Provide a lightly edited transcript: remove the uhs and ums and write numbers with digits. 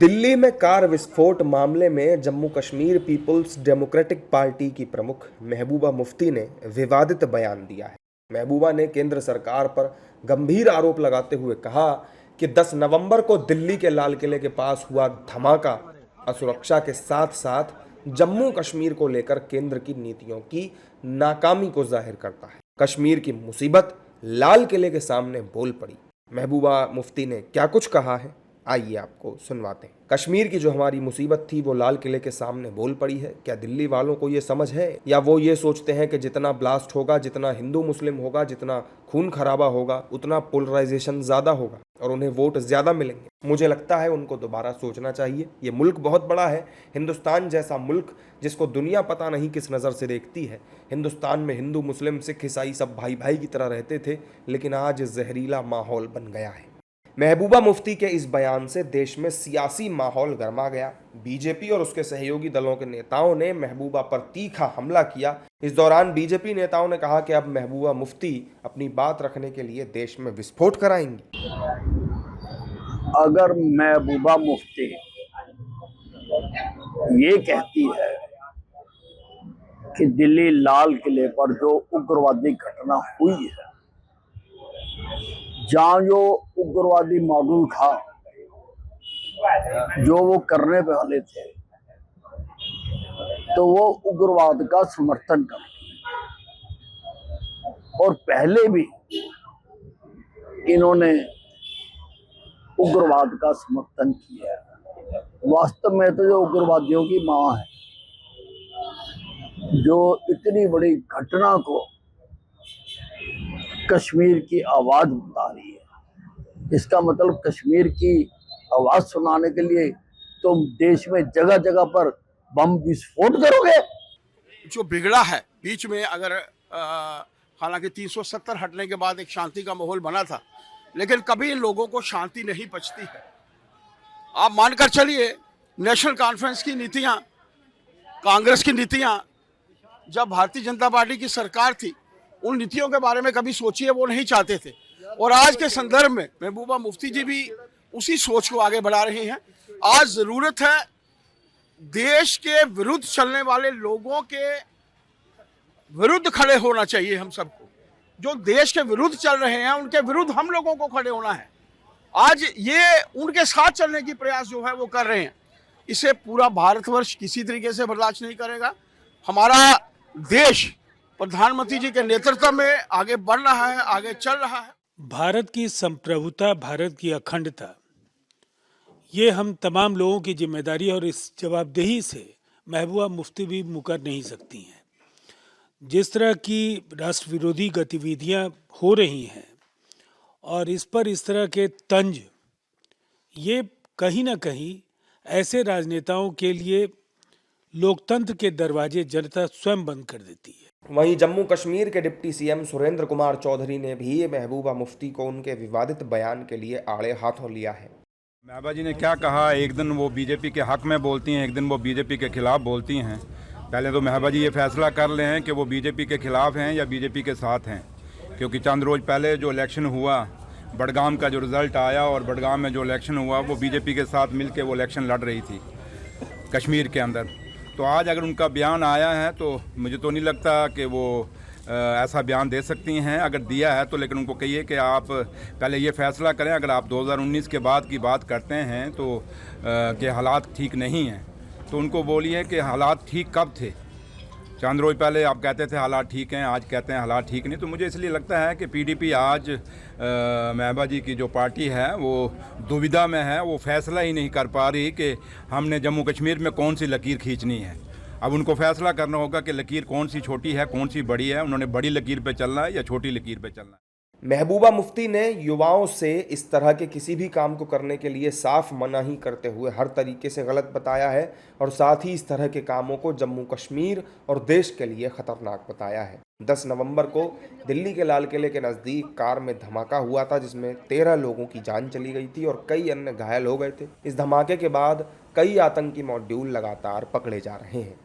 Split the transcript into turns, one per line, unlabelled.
दिल्ली में कार विस्फोट मामले में Jammu Kashmir people's democratic party की प्रमुख महबूबा मुफ्ती ने विवादित बयान दिया है। महबूबा ने केंद्र सरकार पर गंभीर आरोप लगाते हुए कहा कि 10 नवंबर को दिल्ली के लाल किले के पास हुआ धमाका असुरक्षा के साथ साथ जम्मू कश्मीर को लेकर केंद्र की नीतियों की नाकामी को जाहिर करता है। कश्मीर की मुसीबत लाल किले के सामने बोल पड़ी। महबूबा मुफ्ती ने क्या कुछ कहा है, आइए आपको सुनवाते हैं। कश्मीर की जो हमारी मुसीबत थी वो लाल किले के सामने बोल पड़ी है। क्या दिल्ली वालों को ये समझ है या वो ये सोचते हैं कि जितना ब्लास्ट होगा, जितना हिंदू मुस्लिम होगा, जितना खून खराबा होगा, उतना पोलराइजेशन ज़्यादा होगा और उन्हें वोट ज़्यादा मिलेंगे? मुझे लगता है उनको दोबारा सोचना चाहिए। ये मुल्क बहुत बड़ा है। हिंदुस्तान जैसा मुल्क जिसको दुनिया पता नहीं किस नज़र से देखती है। हिंदुस्तान में हिंदू मुस्लिम सिख ईसाई सब भाई भाई की तरह रहते थे, लेकिन आज जहरीला माहौल बन गया है। महबूबा मुफ्ती के इस बयान से देश में सियासी माहौल गर्मा गया। बीजेपी और उसके सहयोगी दलों के नेताओं ने महबूबा पर तीखा हमला किया। इस दौरान बीजेपी नेताओं ने कहा कि अब महबूबा मुफ्ती अपनी बात रखने के लिए देश में विस्फोट कराएंगी।
अगर महबूबा मुफ्ती ये कहती है कि दिल्ली लाल किले पर जो उग्रवादी घटना हुई है, जहां जो उग्रवादी मॉडल था जो वो करने वाले थे, तो वो उग्रवाद का समर्थन करते हैं। और पहले भी इन्होंने उग्रवाद का समर्थन किया है। वास्तव में तो जो उग्रवादियों की मां है, जो इतनी बड़ी घटना को कश्मीर की आवाज बता रही है, इसका मतलब कश्मीर की आवाज सुनाने के लिए तुम देश में जगह जगह पर बम विस्फोट करोगे।
जो बिगड़ा है बीच में, अगर हालांकि 370 हटने के बाद एक शांति का माहौल बना था, लेकिन कभी इन लोगों को शांति नहीं पचती है। आप मानकर चलिए, नेशनल कॉन्फ्रेंस की नीतियां, कांग्रेस की नीतियां, जब भारतीय जनता पार्टी की सरकार थी, उन नीतियों के बारे में कभी सोचिए, वो नहीं चाहते थे। और आज के संदर्भ में महबूबा मुफ्ती जी भी उसी सोच को आगे बढ़ा रहे हैं। आज जरूरत है देश के विरुद्ध चलने वाले लोगों के विरुद्ध खड़े होना चाहिए। हम सबको जो देश के विरुद्ध चल रहे हैं उनके विरुद्ध हम लोगों को खड़े होना है। आज ये उनके साथ चलने की प्रयास जो है वो कर रहे हैं, इसे पूरा भारतवर्ष किसी तरीके से बर्दाश्त नहीं करेगा। हमारा देश प्रधानमंत्री जी के नेतृत्व में आगे बढ़ रहा है, आगे चल रहा है।
भारत की संप्रभुता, भारत की अखंडता, ये हम तमाम लोगों की जिम्मेदारी और इस जवाबदेही से महबूबा मुफ्ती भी मुकर नहीं सकती हैं। जिस तरह की राष्ट्र विरोधी गतिविधियां हो रही हैं और इस तरह के तंज, ये कहीं ना कहीं ऐसे राजनेताओं के लिए लोकतंत्र के दरवाजे जनता स्वयं बंद कर देती है।
वहीं जम्मू कश्मीर के डिप्टी सीएम सुरेंद्र कुमार चौधरी ने भी महबूबा मुफ्ती को उनके विवादित बयान के लिए आड़े हाथों लिया है।
महबूबा जी ने क्या कहा, एक दिन वो बीजेपी के हक में बोलती हैं, एक दिन वो बीजेपी के खिलाफ बोलती हैं। पहले तो महबूबा जी ये फैसला कर लें कि वो बीजेपी के खिलाफ हैं या बीजेपी के साथ हैं, क्योंकि चंद रोज़ पहले जो इलेक्शन हुआ, बडगाम का जो रिज़ल्ट आया और बडगाम में जो इलेक्शन हुआ, वो बीजेपी के साथ मिल के वो इलेक्शन लड़ रही थी कश्मीर के अंदर। तो आज अगर उनका बयान आया है तो मुझे तो नहीं लगता कि वो ऐसा बयान दे सकती हैं। अगर दिया है तो लेकिन उनको कहिए कि आप पहले ये फैसला करें, अगर आप 2019 के बाद की बात करते हैं तो कि हालात ठीक नहीं हैं, तो उनको बोलिए कि हालात ठीक कब थे। चंद रोज पहले आप कहते थे हालात ठीक हैं, आज कहते हैं हालात ठीक नहीं। तो मुझे इसलिए लगता है कि पीडीपी आज महबूबा जी की जो पार्टी है वो दुविधा में है। वो फैसला ही नहीं कर पा रही कि हमने जम्मू कश्मीर में कौन सी लकीर खींचनी है। अब उनको फैसला करना होगा कि लकीर कौन सी छोटी है, कौन सी बड़ी है। उन्होंने बड़ी लकीर पे चलना है या छोटी लकीर पे चलना है।
महबूबा मुफ्ती ने युवाओं से इस तरह के किसी भी काम को करने के लिए साफ मनाही करते हुए हर तरीके से गलत बताया है और साथ ही इस तरह के कामों को जम्मू कश्मीर और देश के लिए खतरनाक बताया है। 10 नवंबर को दिल्ली के लाल किले के नज़दीक कार में धमाका हुआ था, जिसमें 13 लोगों की जान चली गई थी और कई अन्य घायल हो गए थे। इस धमाके के बाद कई आतंकी मॉड्यूल लगातार पकड़े जा रहे हैं।